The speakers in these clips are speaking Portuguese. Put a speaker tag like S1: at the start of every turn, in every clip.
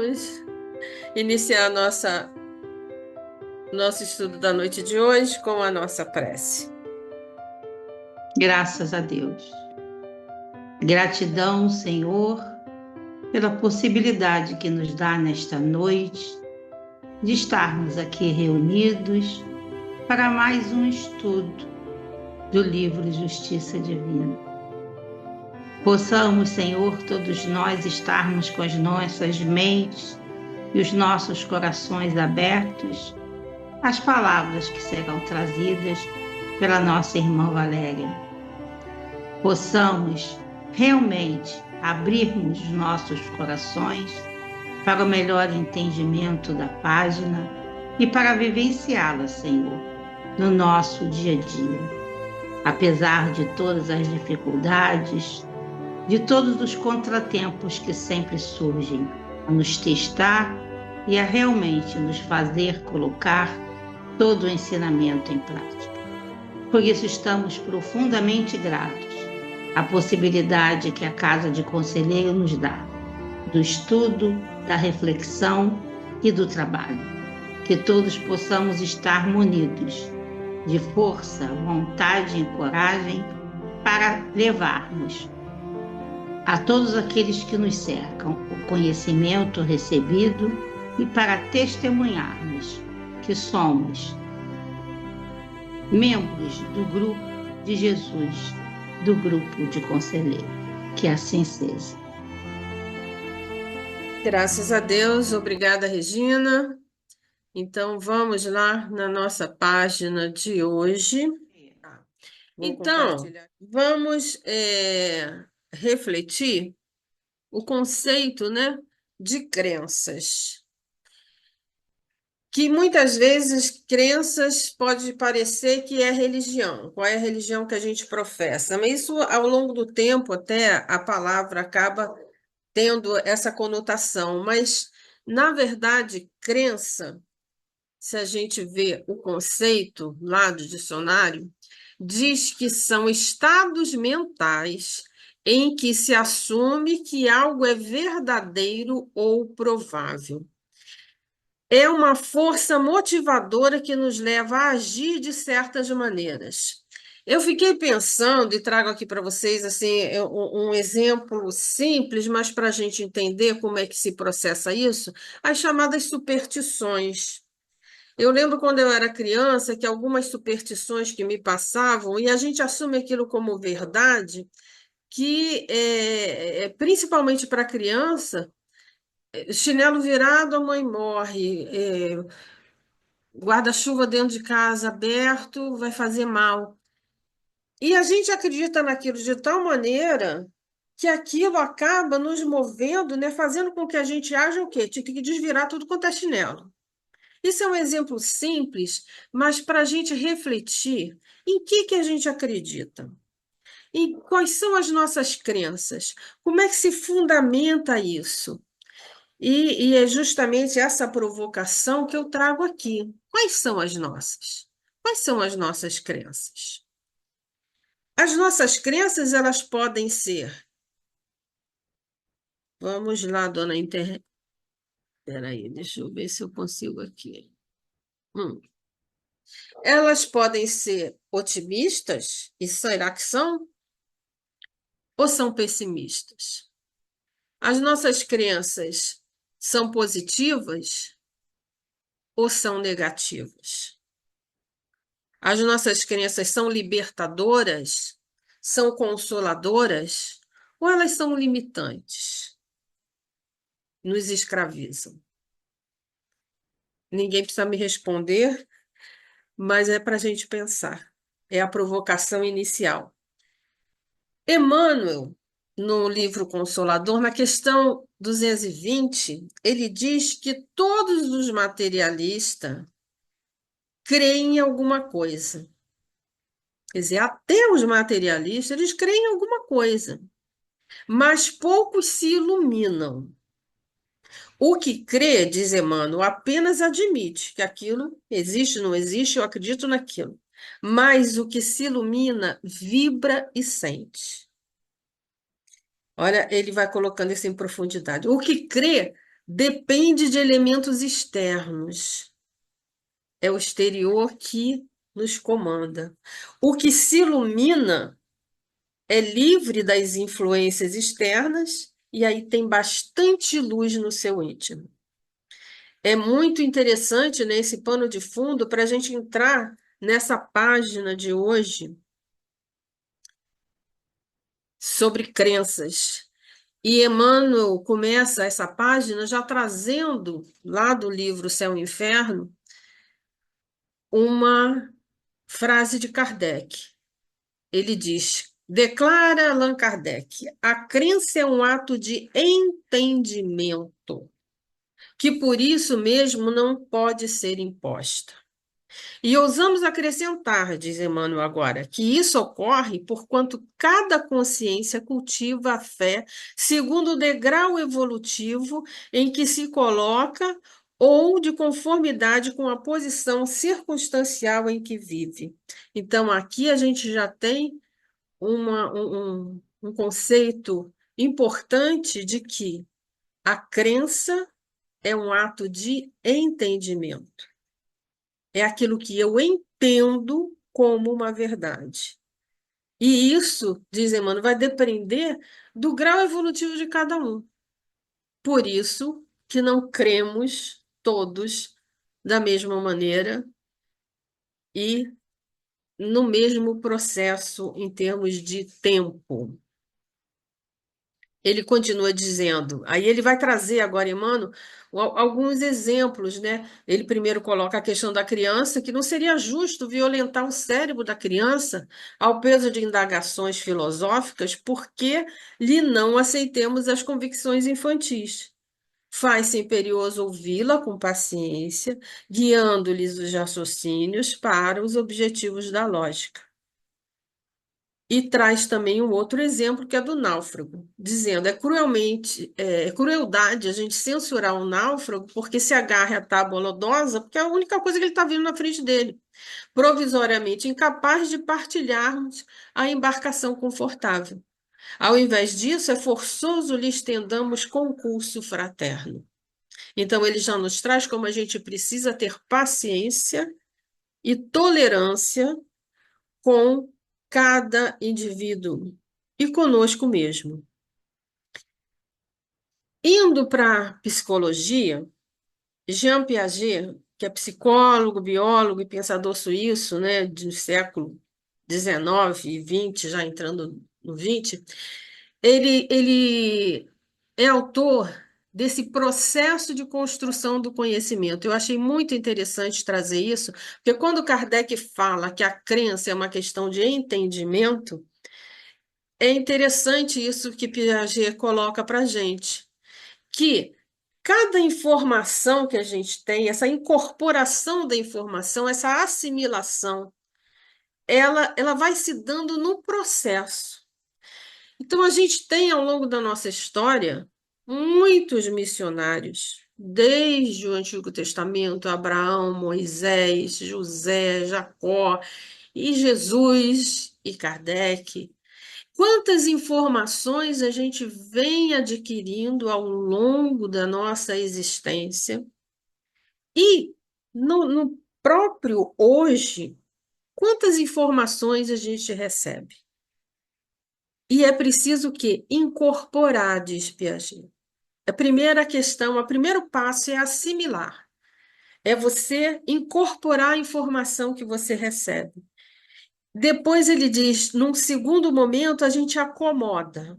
S1: vamos iniciar nosso estudo da noite de hoje com a nossa prece.
S2: Graças a Deus. Gratidão, Senhor, pela possibilidade que nos dá nesta noite de estarmos aqui reunidos para mais um estudo do livro Justiça Divina. Possamos, Senhor, todos nós estarmos com as nossas mentes e os nossos corações abertos às palavras que serão trazidas pela nossa irmã Valéria. Possamos realmente abrirmos os nossos corações para o melhor entendimento da página e para vivenciá-la, Senhor, no nosso dia a dia. Apesar de todas as dificuldades, de todos os contratempos que sempre surgem, a nos testar e a realmente nos fazer colocar todo o ensinamento em prática. Por isso estamos profundamente gratos à possibilidade que a Casa de Conselheiro nos dá, do estudo, da reflexão e do trabalho. Que todos possamos estar munidos de força, vontade e coragem para levarmos a todos aqueles que nos cercam o conhecimento recebido e para testemunharmos que somos membros do grupo de Jesus, do grupo de conselheiro. Que assim seja.
S1: Graças a Deus, obrigada, Regina. Então, vamos lá na nossa página de hoje. Então, vamos refletir o conceito, né, de crenças. Que muitas vezes crenças pode parecer que é religião. Qual é a religião que a gente professa? Mas isso, ao longo do tempo, até a palavra acaba tendo essa conotação. Mas, na verdade, crença, se a gente vê o conceito lá do dicionário, diz que são estados mentais em que se assume que algo é verdadeiro ou provável. É uma força motivadora que nos leva a agir de certas maneiras. Eu fiquei pensando, e trago aqui para vocês assim, um exemplo simples, mas para a gente entender como é que se processa isso, as chamadas superstições. Eu lembro quando eu era criança que algumas superstições que me passavam, e a gente assume aquilo como verdade, que principalmente para criança, chinelo virado, a mãe morre, guarda-chuva dentro de casa aberto vai fazer mal. E a gente acredita naquilo de tal maneira que aquilo acaba nos movendo, né, fazendo com que a gente haja o quê? Tinha que desvirar tudo quanto é chinelo. Isso é um exemplo simples, mas para a gente refletir em que a gente acredita, e quais são as nossas crenças, como é que se fundamenta isso. E é justamente essa provocação que eu trago aqui. Quais são as nossas? Quais são as nossas crenças? As nossas crenças, elas podem ser. Vamos lá, dona Inter. Espera aí, deixa eu ver se eu consigo aqui. Elas podem ser otimistas, e será que são? Ou são pessimistas? As nossas crenças são positivas ou são negativas? As nossas crenças são libertadoras? São consoladoras? Ou elas são limitantes? Nos escravizam? Ninguém precisa me responder, mas é para a gente pensar. É a provocação inicial. Emmanuel, no livro Consolador, na questão 220, ele diz que todos os materialistas creem em alguma coisa. Quer dizer, até os materialistas, eles creem em alguma coisa, mas poucos se iluminam. O que crê, diz Emmanuel, apenas admite que aquilo existe, não existe, eu acredito naquilo. Mas o que se ilumina vibra e sente. Olha, ele vai colocando isso em profundidade. O que crê depende de elementos externos. É o exterior que nos comanda. O que se ilumina é livre das influências externas e aí tem bastante luz no seu íntimo. É muito interessante, né, esse pano de fundo para a gente entrar nessa página de hoje sobre crenças. E Emmanuel começa essa página já trazendo, lá do livro Céu e Inferno, uma frase de Kardec. Ele diz: declara Allan Kardec, a crença é um ato de entendimento, que por isso mesmo não pode ser imposta. E ousamos acrescentar, diz Emmanuel agora, que isso ocorre porquanto cada consciência cultiva a fé segundo o degrau evolutivo em que se coloca ou de conformidade com a posição circunstancial em que vive. Então, aqui a gente já tem um conceito importante de que a crença é um ato de entendimento. É aquilo que eu entendo como uma verdade. E isso, diz Emmanuel, vai depender do grau evolutivo de cada um. Por isso que não cremos todos da mesma maneira e no mesmo processo em termos de tempo. Ele continua dizendo, aí ele vai trazer agora, Emmanuel, alguns exemplos, né? Ele primeiro coloca a questão da criança, que não seria justo violentar o cérebro da criança ao peso de indagações filosóficas, porque lhe não aceitemos as convicções infantis. Faz-se imperioso ouvi-la com paciência, guiando-lhes os raciocínios para os objetivos da lógica. E traz também um outro exemplo, que é do náufrago, dizendo, é crueldade a gente censurar o náufrago porque se agarra à tábua lodosa, porque é a única coisa que ele está vendo na frente dele, provisoriamente incapaz de partilharmos a embarcação confortável. Ao invés disso, é forçoso lhe estendamos concurso fraterno. Então, ele já nos traz como a gente precisa ter paciência e tolerância com cada indivíduo e conosco mesmo. Indo para a psicologia, Jean Piaget, que é psicólogo, biólogo e pensador suíço, né, do século XIX e XX, já entrando no XX, ele é autor desse processo de construção do conhecimento. Eu achei muito interessante trazer isso, porque quando Kardec fala que a crença é uma questão de entendimento, é interessante isso que Piaget coloca para a gente, que cada informação que a gente tem, essa incorporação da informação, essa assimilação, ela vai se dando no processo. Então, a gente tem, ao longo da nossa história, muitos missionários, desde o Antigo Testamento, Abraão, Moisés, José, Jacó, e Jesus e Kardec. Quantas informações a gente vem adquirindo ao longo da nossa existência e no próprio hoje, quantas informações a gente recebe? E é preciso que incorporar, diz Piaget. A primeira questão, o primeiro passo é assimilar. É você incorporar a informação que você recebe. Depois ele diz, num segundo momento, a gente acomoda.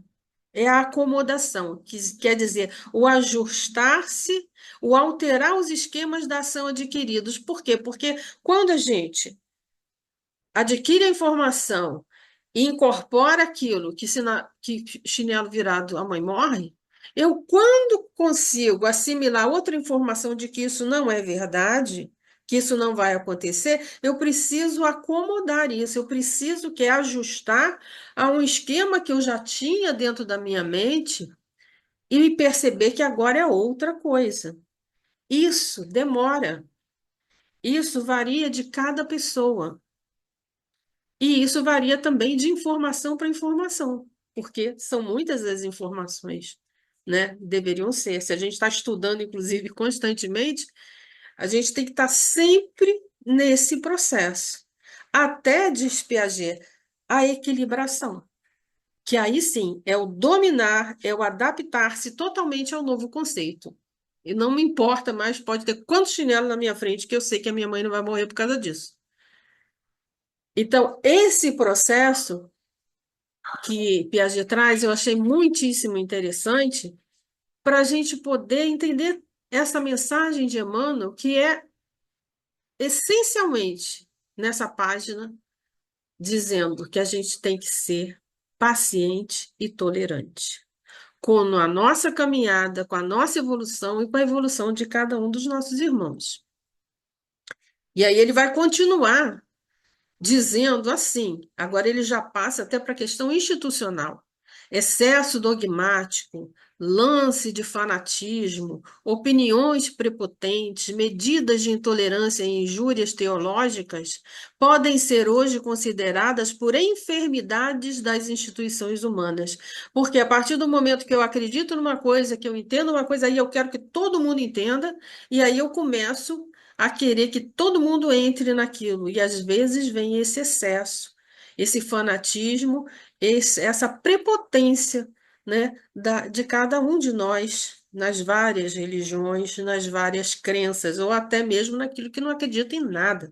S1: É a acomodação, que quer dizer o ajustar-se, o alterar os esquemas da ação adquiridos. Por quê? Porque quando a gente adquire a informação e incorpora aquilo que chinelo virado a mãe morre, eu, quando consigo assimilar outra informação de que isso não é verdade, que isso não vai acontecer, eu preciso acomodar isso, eu preciso que ajustar a um esquema que eu já tinha dentro da minha mente e perceber que agora é outra coisa. Isso demora. Isso varia de cada pessoa. E isso varia também de informação para informação, porque são muitas as informações. né? Deveriam ser. Se a gente está estudando, inclusive, constantemente, a gente tem que estar sempre nesse processo, até diz Piaget, a equilibração, que aí sim é o dominar, é o adaptar-se totalmente ao novo conceito. E não me importa mais, pode ter quantos chinelos na minha frente, que eu sei que a minha mãe não vai morrer por causa disso. Então, esse processo que Piaget traz, eu achei muitíssimo interessante para a gente poder entender essa mensagem de Emmanuel, que é essencialmente nessa página, dizendo que a gente tem que ser paciente e tolerante com a nossa caminhada, com a nossa evolução e com a evolução de cada um dos nossos irmãos. E aí ele vai continuar dizendo assim, agora ele já passa até para a questão institucional. Excesso dogmático, lance de fanatismo, opiniões prepotentes, medidas de intolerância e injúrias teológicas podem ser hoje consideradas por enfermidades das instituições humanas. Porque a partir do momento que eu acredito numa coisa, que eu entendo uma coisa, aí eu quero que todo mundo entenda, e aí eu começo a querer que todo mundo entre naquilo. E às vezes vem esse excesso, esse fanatismo, essa prepotência, né, de cada um de nós nas várias religiões, nas várias crenças, ou até mesmo naquilo que não acredita em nada.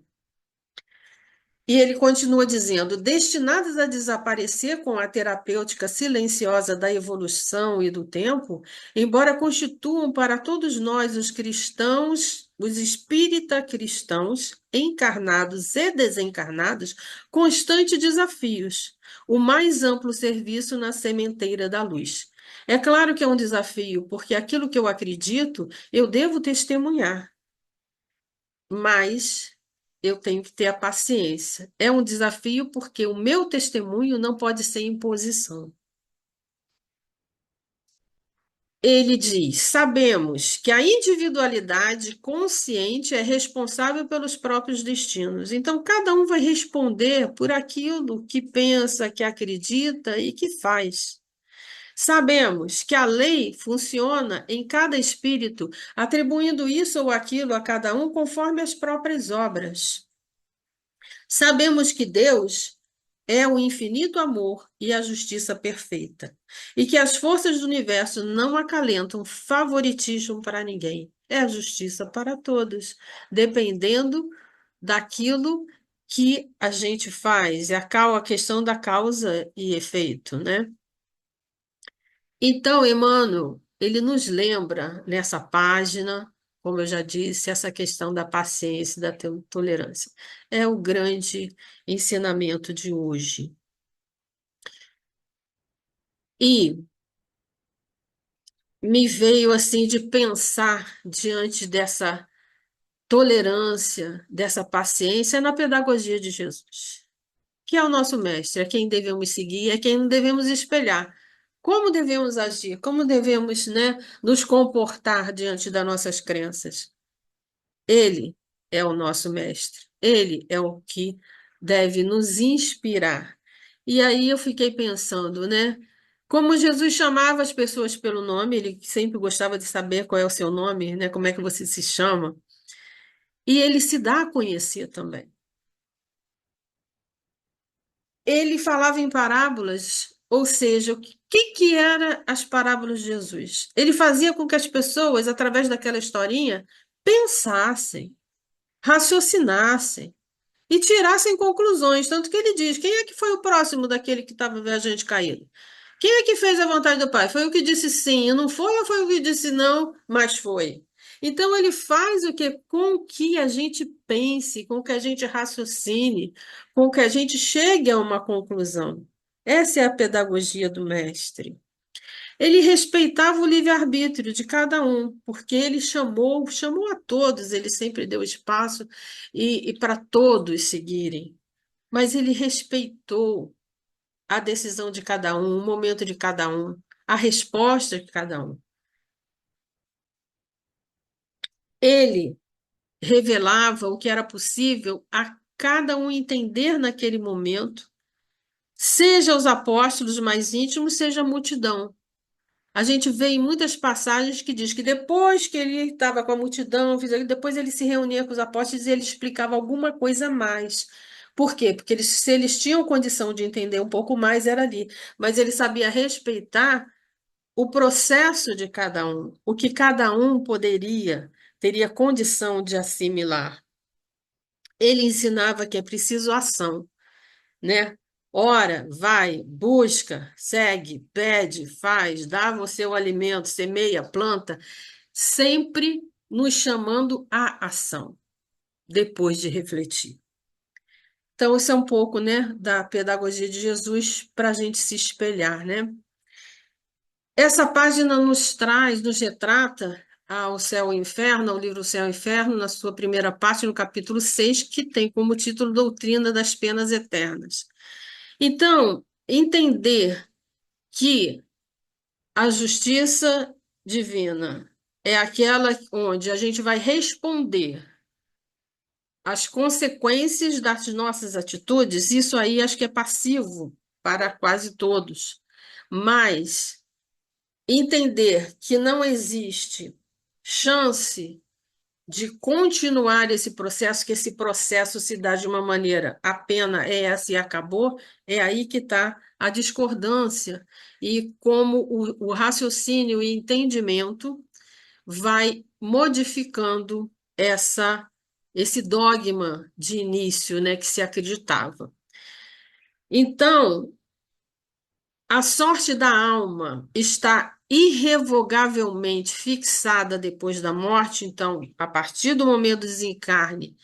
S1: E ele continua dizendo: destinadas a desaparecer com a terapêutica silenciosa da evolução e do tempo, embora constituam para todos nós, os cristãos, os espírita cristãos, encarnados e desencarnados, constantes desafios, o mais amplo serviço na sementeira da luz. É claro que é um desafio, porque aquilo que eu acredito, eu devo testemunhar, mas eu tenho que ter a paciência. É um desafio porque o meu testemunho não pode ser imposição. Ele diz: sabemos que a individualidade consciente é responsável pelos próprios destinos. Então, cada um vai responder por aquilo que pensa, que acredita e que faz. Sabemos que a lei funciona em cada espírito, atribuindo isso ou aquilo a cada um conforme as próprias obras. Sabemos que Deus é o infinito amor e a justiça perfeita, e que as forças do universo não acalentam favoritismo para ninguém. É a justiça para todos, dependendo daquilo que a gente faz, é a questão da causa e efeito, né? Então, Emmanuel, ele nos lembra nessa página, como eu já disse, essa questão da paciência e da tolerância. É o grande ensinamento de hoje. E me veio assim de pensar diante dessa tolerância, dessa paciência na pedagogia de Jesus, que é o nosso mestre, é quem devemos seguir, é quem devemos espelhar. Como devemos agir, como devemos, né, nos comportar diante das nossas crenças. Ele é o nosso mestre, ele é o que deve nos inspirar. E aí eu fiquei pensando, né? Como Jesus chamava as pessoas pelo nome, ele sempre gostava de saber qual é o seu nome, né? Como é que você se chama. E ele se dá a conhecer também. Ele falava em parábolas, ou seja, o que eram as parábolas de Jesus? Ele fazia com que as pessoas, através daquela historinha, pensassem, raciocinassem e tirassem conclusões. Tanto que ele diz: quem é que foi o próximo daquele que estava viajante caído? Quem é que fez a vontade do Pai? Foi o que disse sim, não foi, ou foi o que disse não, mas foi? Então ele faz o que? Com que a gente pense, com que a gente raciocine, com que a gente chegue a uma conclusão. Essa é a pedagogia do mestre. Ele respeitava o livre-arbítrio de cada um, porque ele chamou a todos, ele sempre deu espaço e para todos seguirem. Mas ele respeitou a decisão de cada um, o momento de cada um, a resposta de cada um. Ele revelava o que era possível a cada um entender naquele momento, seja os apóstolos mais íntimos, seja a multidão. A gente vê em muitas passagens que diz que depois que ele estava com a multidão, depois ele se reunia com os apóstolos e ele explicava alguma coisa a mais. Por quê? Porque se eles tinham condição de entender um pouco mais, era ali. Mas ele sabia respeitar o processo de cada um, o que cada um teria condição de assimilar. Ele ensinava que é preciso ação, né? Ora, vai, busca, segue, pede, faz, dá você o alimento, semeia, planta, sempre nos chamando à ação, depois de refletir. Então, isso é um pouco, né, da pedagogia de Jesus para a gente se espelhar, né? Essa página nos retrata ao Céu e Inferno, ao livro Céu e Inferno, na sua primeira parte, no capítulo 6, que tem como título Doutrina das Penas Eternas. Então, entender que a justiça divina é aquela onde a gente vai responder às consequências das nossas atitudes, isso aí acho que é passivo para quase todos. Mas entender que não existe chance de continuar esse processo, que esse processo se dá de uma maneira, a pena é essa e acabou, é aí que está a discordância e como o raciocínio e entendimento vai modificando esse dogma de início, né, que se acreditava. Então, a sorte da alma está irrevogavelmente fixada depois da morte, então, a partir do momento do desencarne,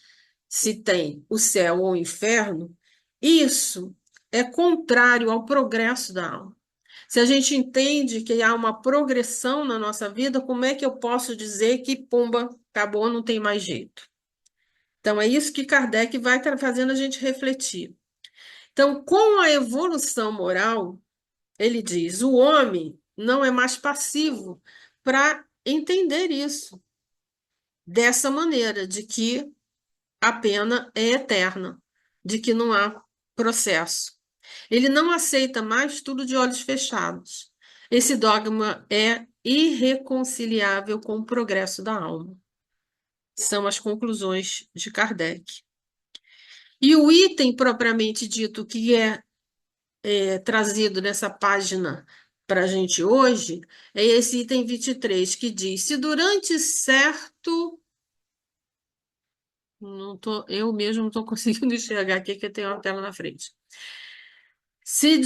S1: se tem o céu ou o inferno, isso é contrário ao progresso da alma. Se a gente entende que há uma progressão na nossa vida, como é que eu posso dizer que, pumba, acabou, não tem mais jeito? Então, é isso que Kardec vai fazendo a gente refletir. Então, com a evolução moral, ele diz: o homem não é mais passivo para entender isso dessa maneira, de que a pena é eterna, de que não há processo. Ele não aceita mais tudo de olhos fechados. Esse dogma é irreconciliável com o progresso da alma. São as conclusões de Kardec. E o item propriamente dito que é trazido nessa página para a gente hoje é esse item 23, que diz: se durante certo. Eu mesmo não estou conseguindo enxergar aqui, que eu tenho uma tela na frente. Se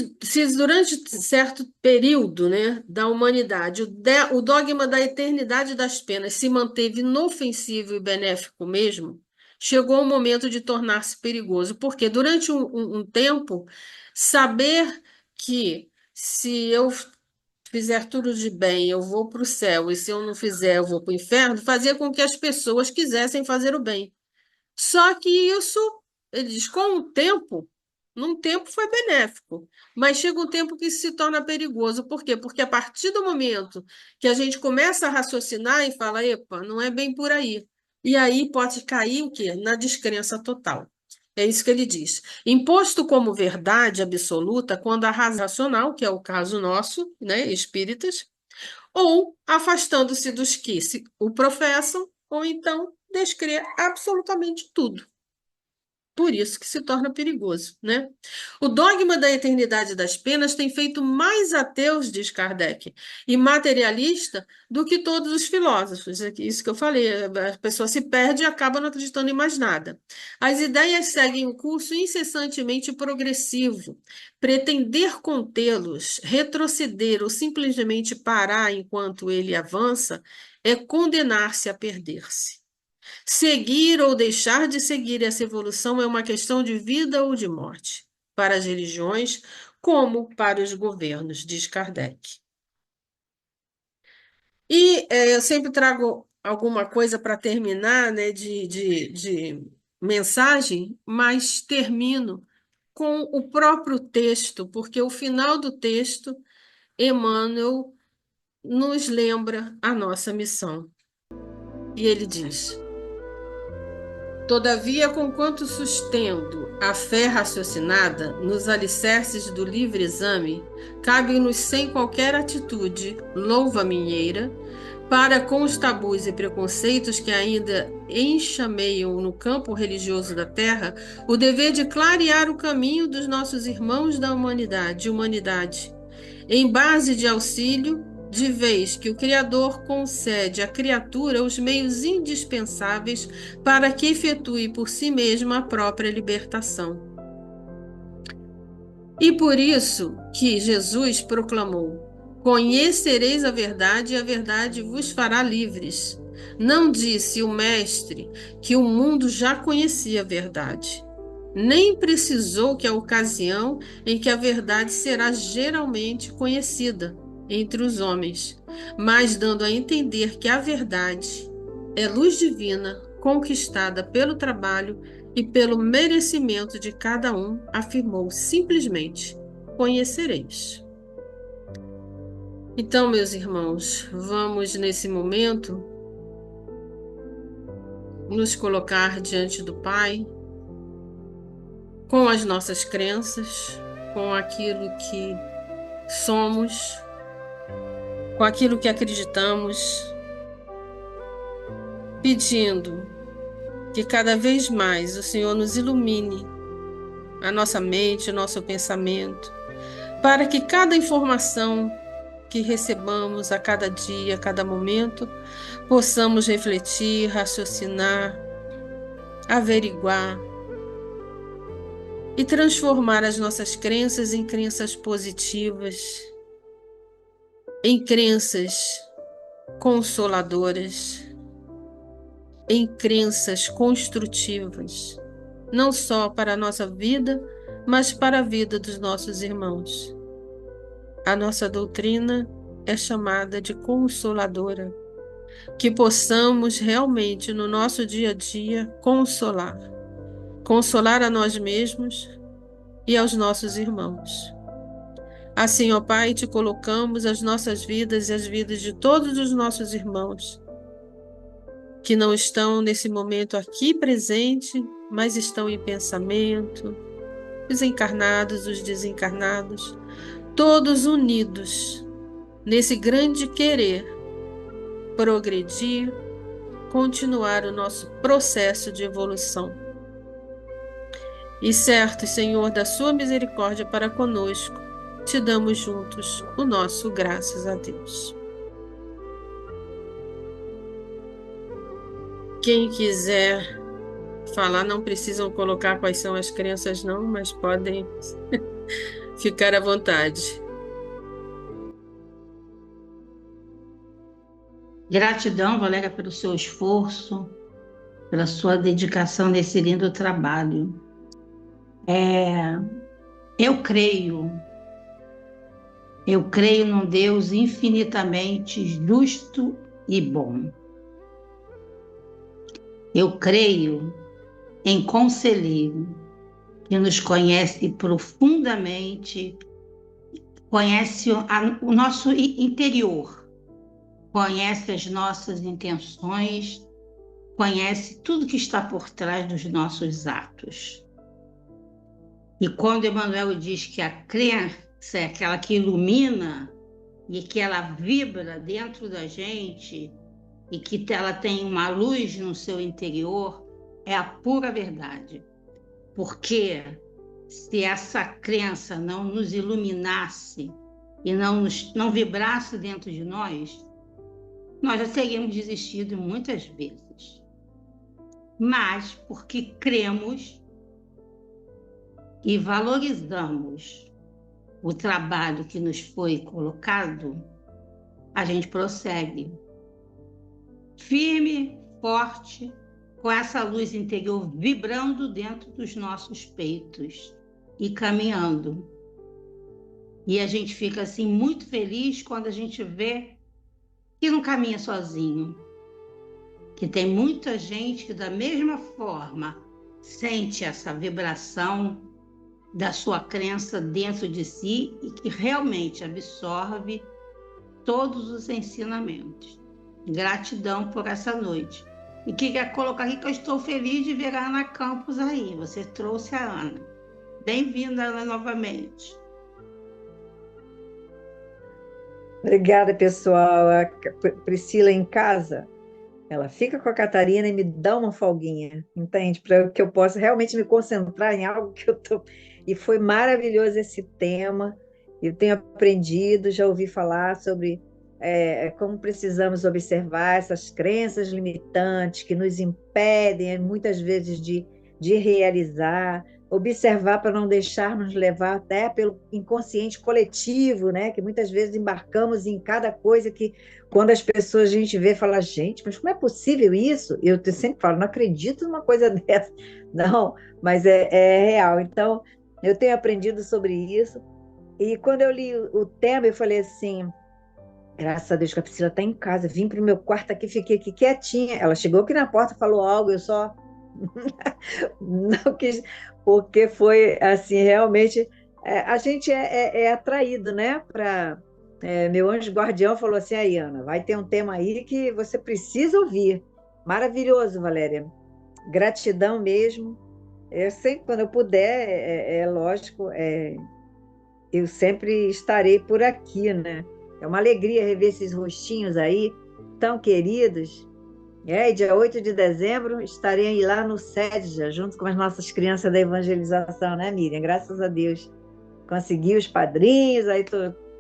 S1: durante certo período, né, da humanidade o dogma da eternidade das penas se manteve inofensivo e benéfico mesmo, chegou o momento de tornar-se perigoso, porque durante um tempo, saber que se eu fizer tudo de bem, eu vou para o céu, e se eu não fizer, eu vou para o inferno, fazia com que as pessoas quisessem fazer o bem. Só que isso, ele diz, com o tempo, num tempo foi benéfico, mas chega um tempo que isso se torna perigoso. Por quê? Porque a partir do momento que a gente começa a raciocinar e fala, epa, não é bem por aí. E aí pode cair o quê? Na descrença total. É isso que ele diz. Imposto como verdade absoluta quando a razão racional, que é o caso nosso, né, espíritas, ou afastando-se dos que o professam, ou então descrer absolutamente tudo. Por isso que se torna perigoso, né? O dogma da eternidade das penas tem feito mais ateus, diz Kardec, e materialista do que todos os filósofos. É isso que eu falei, a pessoa se perde e acaba não acreditando em mais nada. As ideias seguem um curso incessantemente progressivo. Pretender contê-los, retroceder ou simplesmente parar enquanto ele avança é condenar-se a perder-se. Seguir ou deixar de seguir essa evolução é uma questão de vida ou de morte, para as religiões, como para os governos, diz Kardec. E eu sempre trago alguma coisa para terminar, né, de mensagem, mas termino com o próprio texto, porque o final do texto, Emmanuel nos lembra a nossa missão. E ele diz: Todavia, conquanto sustendo a fé raciocinada nos alicerces do livre exame, cabe-nos sem qualquer atitude louva-minheira, para com os tabus e preconceitos que ainda enxameiam no campo religioso da terra, o dever de clarear o caminho dos nossos irmãos da humanidade, em base de auxílio, de vez que o Criador concede à criatura os meios indispensáveis para que efetue por si mesma a própria libertação. E por isso que Jesus proclamou: Conhecereis a verdade, e a verdade vos fará livres. Não disse o Mestre que o mundo já conhecia a verdade. Nem precisou que a ocasião em que a verdade será geralmente conhecida entre os homens, mas dando a entender que a verdade é luz divina conquistada pelo trabalho e pelo merecimento de cada um, afirmou simplesmente: conhecereis. Então, meus irmãos, vamos nesse momento nos colocar diante do Pai com as nossas crenças, com aquilo que somos, com aquilo que acreditamos, pedindo que cada vez mais o Senhor nos ilumine a nossa mente, o nosso pensamento, para que cada informação que recebamos a cada dia, a cada momento, possamos refletir, raciocinar, averiguar e transformar as nossas crenças em crenças positivas, em crenças consoladoras, em crenças construtivas, não só para a nossa vida, mas para a vida dos nossos irmãos. A nossa doutrina é chamada de consoladora, que possamos realmente no nosso dia a dia consolar a nós mesmos e aos nossos irmãos. Assim, ó Pai, te colocamos as nossas vidas e as vidas de todos os nossos irmãos, que não estão nesse momento aqui presente, mas estão em pensamento, os encarnados, os desencarnados, todos unidos nesse grande querer progredir, continuar o nosso processo de evolução. E certo, Senhor, da sua misericórdia para conosco, te damos juntos o nosso graças a Deus. Quem quiser falar, não precisam colocar quais são as crenças não, mas podem ficar à vontade.
S2: Gratidão, Valéria, pelo seu esforço, pela sua dedicação nesse lindo trabalho. Eu creio num Deus infinitamente justo e bom. Eu creio em Conselheiro, que nos conhece profundamente, conhece o nosso interior, conhece as nossas intenções, conhece tudo que está por trás dos nossos atos. E quando Emmanuel diz que a crença é aquela que ilumina e que ela vibra dentro da gente e que ela tem uma luz no seu interior, é a pura verdade. Porque se essa crença não nos iluminasse e não vibrasse dentro de nós já teríamos desistido muitas vezes. Mas porque cremos e valorizamos o trabalho que nos foi colocado, a gente prossegue. Firme, forte, com essa luz interior vibrando dentro dos nossos peitos e caminhando. E a gente fica assim muito feliz quando a gente vê que não caminha sozinho, que tem muita gente que da mesma forma sente essa vibração da sua crença dentro de si e que realmente absorve todos os ensinamentos. Gratidão por essa noite. E queria colocar aqui que eu estou feliz de ver a Ana Campos aí. Você trouxe a Ana. Bem-vinda, Ana, novamente.
S3: Obrigada, pessoal. A Priscila em casa, ela fica com a Catarina e me dá uma folguinha, entende? Para que eu possa realmente me concentrar em algo que eu tô. E foi maravilhoso esse tema. Eu tenho aprendido, já ouvi falar sobre como precisamos observar essas crenças limitantes que nos impedem, muitas vezes, de realizar, observar para não deixarmos levar até pelo inconsciente coletivo, né? Que muitas vezes embarcamos em cada coisa que, quando as pessoas a gente vê, fala, gente, mas como é possível isso? Eu sempre falo, não acredito numa coisa dessa. Não, mas é real. Então, eu tenho aprendido sobre isso. E quando eu li o tema, eu falei assim, graças a Deus que a Priscila está em casa, vim para o meu quarto aqui, fiquei aqui quietinha. Ela chegou aqui na porta, falou algo, eu só não quis, porque foi assim, realmente, a gente é atraído, né? Meu anjo guardião falou assim, aí, Ana, vai ter um tema aí que você precisa ouvir. Maravilhoso, Valéria. Gratidão mesmo. Eu sempre, quando eu puder, lógico, eu sempre estarei por aqui, né? É uma alegria rever esses rostinhos aí, tão queridos. E dia 8 de dezembro estarei lá no SEDJA, junto com as nossas crianças da evangelização, né, Miriam? Graças a Deus. Consegui os padrinhos, aí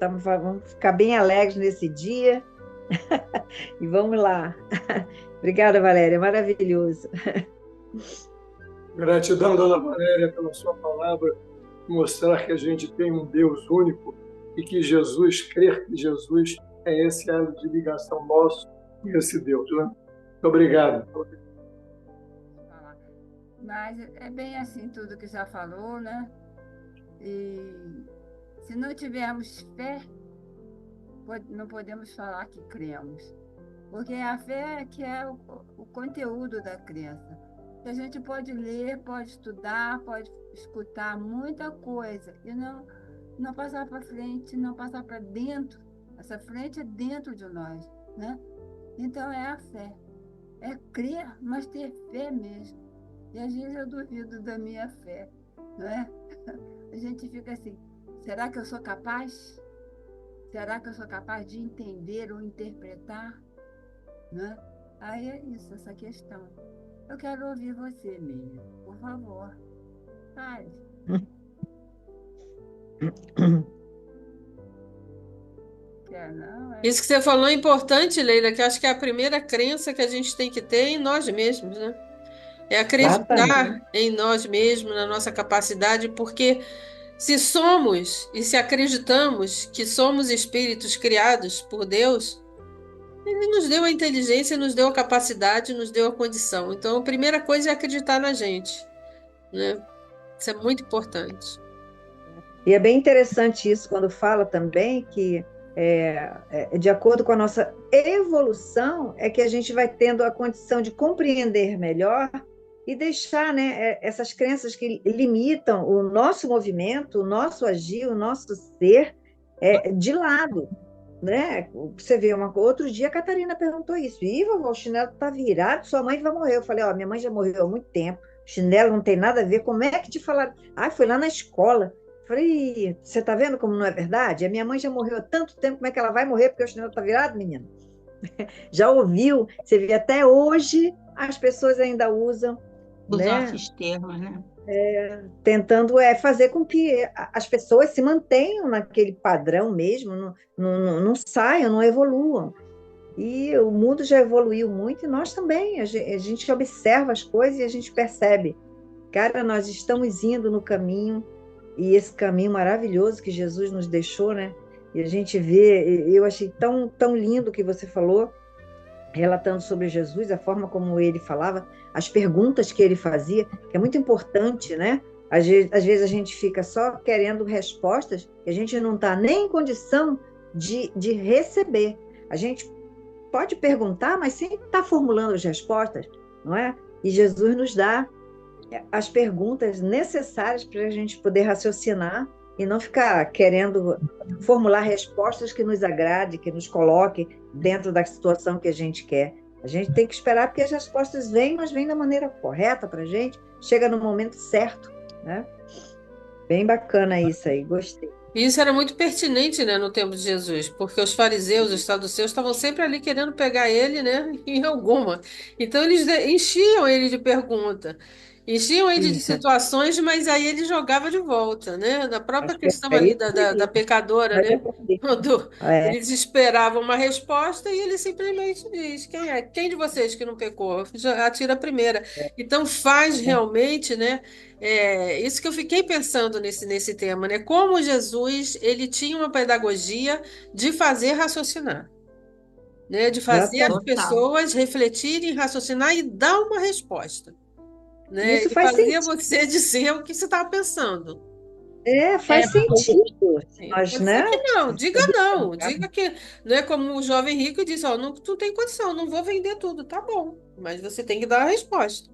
S3: vamos ficar bem alegres nesse dia. E vamos lá. Obrigada, Valéria, maravilhoso.
S4: Gratidão, dona Valéria, pela sua palavra, mostrar que a gente tem um Deus único e que Jesus, crer que Jesus é esse elo de ligação nosso com esse Deus, né? Muito obrigado.
S5: Mas é bem assim tudo que já falou, né? E se não tivermos fé, não podemos falar que cremos. Porque a fé é que é o conteúdo da crença. Que a gente pode ler, pode estudar, pode escutar muita coisa e não passar para frente, não passar para dentro. Essa frente é dentro de nós, né? Então é a fé. É crer, mas ter fé mesmo. E às vezes eu duvido da minha fé, não é? A gente fica assim, será que eu sou capaz? Será que eu sou capaz de entender ou interpretar? Né? Aí é isso, essa questão. Eu quero ouvir você, Miriam, por favor. Fale. Quer não?
S1: Isso que você falou é importante, Leila, que eu acho que é a primeira crença que a gente tem que ter em nós mesmos, né? É acreditar
S3: Exatamente.
S1: em nós mesmos, na nossa capacidade, porque se somos e se acreditamos que somos espíritos criados por Deus, Ele nos deu a inteligência, nos deu a capacidade, nos deu a condição. Então, a primeira coisa é acreditar na gente, né? Isso é muito importante.
S3: E é bem interessante isso quando fala também que de acordo com a nossa evolução é que a gente vai tendo a condição de compreender melhor e deixar, né, essas crenças que limitam o nosso movimento, o nosso agir, o nosso ser de lado, né? Você vê outro dia a Catarina perguntou isso, e vovó, o chinelo está virado, sua mãe vai morrer. Eu falei, ó, minha mãe já morreu há muito tempo, chinelo não tem nada a ver, como é que te falaram? Ah, foi lá na escola. Falei, você está vendo como não é verdade? A minha mãe já morreu há tanto tempo, como é que ela vai morrer porque o chinelo está virado, menina? Já ouviu? Você vê, até hoje as pessoas ainda usam,
S2: Usar
S3: né?
S2: esses termos, né?
S3: Tentando fazer com que as pessoas se mantenham naquele padrão mesmo, não saiam, não evoluam. E o mundo já evoluiu muito e nós também. A gente observa as coisas e a gente percebe. Cara, nós estamos indo no caminho, e esse caminho maravilhoso que Jesus nos deixou, né? E a gente vê, eu achei tão, tão lindo o que você falou, relatando sobre Jesus, a forma como ele falava, as perguntas que ele fazia, que é muito importante, né? Às vezes a gente fica só querendo respostas e a gente não está nem em condição de receber. A gente pode perguntar, mas sem estar formulando as respostas, não é? E Jesus nos dá as perguntas necessárias para a gente poder raciocinar e não ficar querendo formular respostas que nos agrade, que nos coloque dentro da situação que a gente quer. A gente tem que esperar porque as respostas vêm, mas vêm da maneira correta para a gente, chega no momento certo, né? Bem bacana isso aí, gostei.
S1: E isso era muito pertinente, né, no tempo de Jesus, porque os fariseus, os saduceus estavam sempre ali querendo pegar ele, né, em alguma. Então eles enchiam ele de pergunta, enchiam ele de
S3: Isso,
S1: situações, mas aí ele jogava de volta, né, na própria
S3: acho que
S1: questão
S3: é
S1: ali
S3: isso
S1: da
S3: aí.
S1: pecadora,
S3: Vai
S1: né,
S3: responder.
S1: quando
S3: É,
S1: eles esperavam uma resposta e ele simplesmente diz, quem de vocês que não pecou? Já atira a primeira. Então faz realmente, né, isso que eu fiquei pensando nesse tema, né? Como Jesus ele tinha uma pedagogia de fazer raciocinar, né? De fazer as
S3: exatamente.
S2: Total.
S1: pessoas refletirem, raciocinar e dar uma resposta,
S3: E
S1: né?
S3: isso
S1: Ele
S3: faz
S1: fazia
S3: sentido.
S1: você dizer o que você estava pensando.
S3: Faz sentido. Se
S1: Sim,
S3: nós,
S1: pode ser
S3: né?
S1: que não, diga não,
S3: Observar.
S1: diga que não é como o jovem rico disse, ó, não, tu tem condição, não vou vender tudo, tá bom, mas você tem que dar a resposta.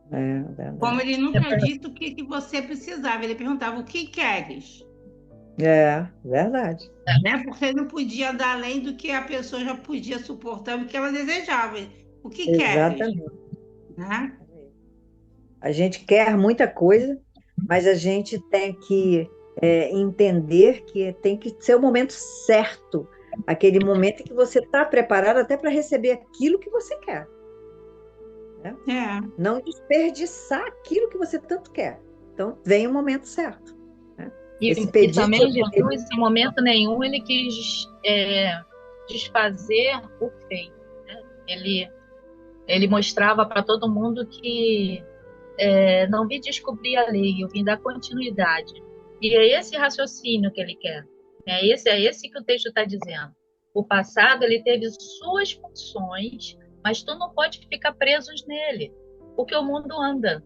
S2: Como
S3: Verdade.
S2: ele nunca disse o que você precisava, ele perguntava o que queres,
S3: Verdade.
S2: né? Porque ele não podia dar além do que a pessoa já podia suportar, o que ela desejava. O que queres,
S3: Exatamente.
S2: né?
S3: A gente quer muita coisa, mas a gente tem que entender que tem que ser o momento certo, aquele momento em que você está preparado até para receber aquilo que você quer, né?
S2: É.
S3: Não desperdiçar aquilo que você tanto quer. Então, vem o momento certo, né? Esse
S6: E
S3: pedido,
S6: também Jesus, em momento nenhum, ele quis desfazer o feito, né? Ele mostrava para todo mundo que não vim descobrir a lei, eu vim dar continuidade. E é esse raciocínio que ele quer. É esse que o texto está dizendo. O passado, ele teve suas funções, mas tu não pode ficar presos nele, porque o mundo anda.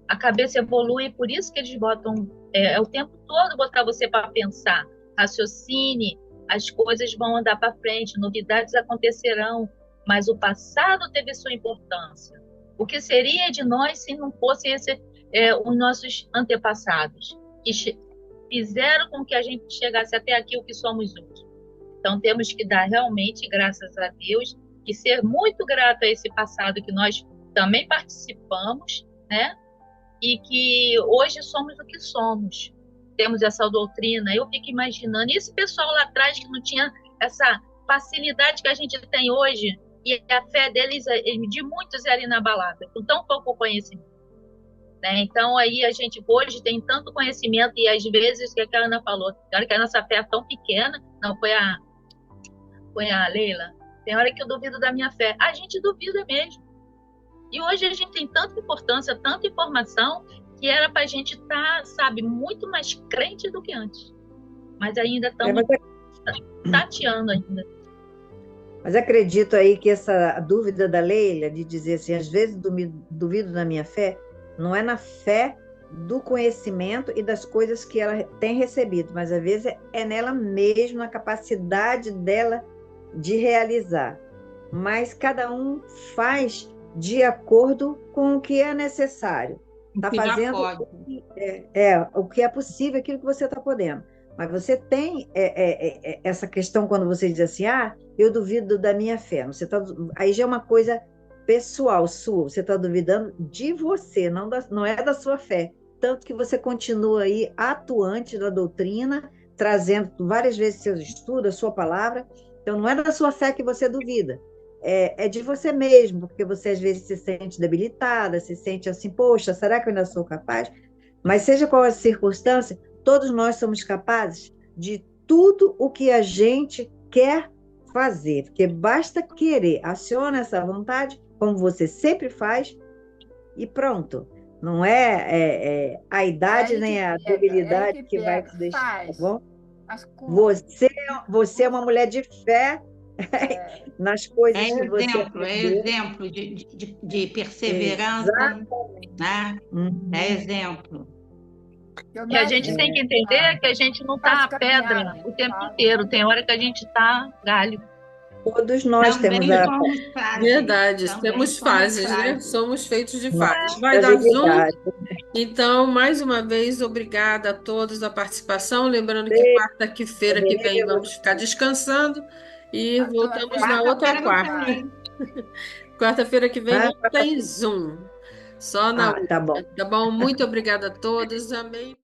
S6: A cabeça evolui, por isso que eles botam o tempo todo botar você para pensar, raciocine, as coisas vão andar para frente, novidades acontecerão, mas o passado teve sua importância. O que seria de nós se não fossem os nossos antepassados, que fizeram com que a gente chegasse até aqui o que somos hoje? Então temos que dar realmente graças a Deus e ser muito grato a esse passado que nós também participamos, né? E que hoje somos o que somos. Temos essa doutrina. Eu fico imaginando, e esse pessoal lá atrás que não tinha essa facilidade que a gente tem hoje, e a fé deles, de muitos, era inabalável, com tão pouco conhecimento, né? Então, aí a gente hoje tem tanto conhecimento, e às vezes, que a Ana falou, na hora que a nossa fé é tão pequena, não, foi a Leila, tem hora que eu duvido da minha fé. A gente duvida mesmo. E hoje a gente tem tanta importância, tanta informação, que era para a gente estar, sabe, muito mais crente do que antes. Mas ainda estamos tateando ainda.
S3: Mas acredito aí que essa dúvida da Leila, de dizer assim, às vezes duvido da minha fé, não é na fé do conhecimento e das coisas que ela tem recebido, mas às vezes é nela mesmo, na capacidade dela de realizar. Mas cada um faz de acordo com o que é necessário. Está fazendo o que é possível, aquilo que você está podendo. Mas você tem essa questão quando você diz assim, eu duvido da minha fé. Aí já é uma coisa pessoal sua, você está duvidando de você, não é da sua fé. Tanto que você continua aí atuante da doutrina, trazendo várias vezes seus estudos, a sua palavra. Então, não é da sua fé que você duvida, é de você mesmo, porque você às vezes se sente debilitada, se sente assim, poxa, será que eu ainda sou capaz? Mas seja qual a circunstância, todos nós somos capazes de tudo o que a gente quer fazer, porque basta querer, aciona essa vontade, como você sempre faz, e pronto. Não é a idade nem a debilidade que vai te deixar, tá bom? Você é uma mulher de fé nas coisas que você
S2: exemplo de perseverança, né? É exemplo.
S6: E a gente tem que entender que a gente não está pedra o tempo inteiro. Tem hora que a gente está galho.
S3: Todos nós temos
S1: Verdade, temos fases, né? Somos feitos de fases. Vai dar Zoom. Então, mais uma vez, obrigada a todos a participação. Lembrando que quarta-feira que vem vamos ficar descansando e voltamos na outra quarta. Quarta-feira que vem
S3: Ah,
S1: não tem Zoom. Só na
S3: tá bom.
S1: Tá bom? Muito obrigada a todos. Amei.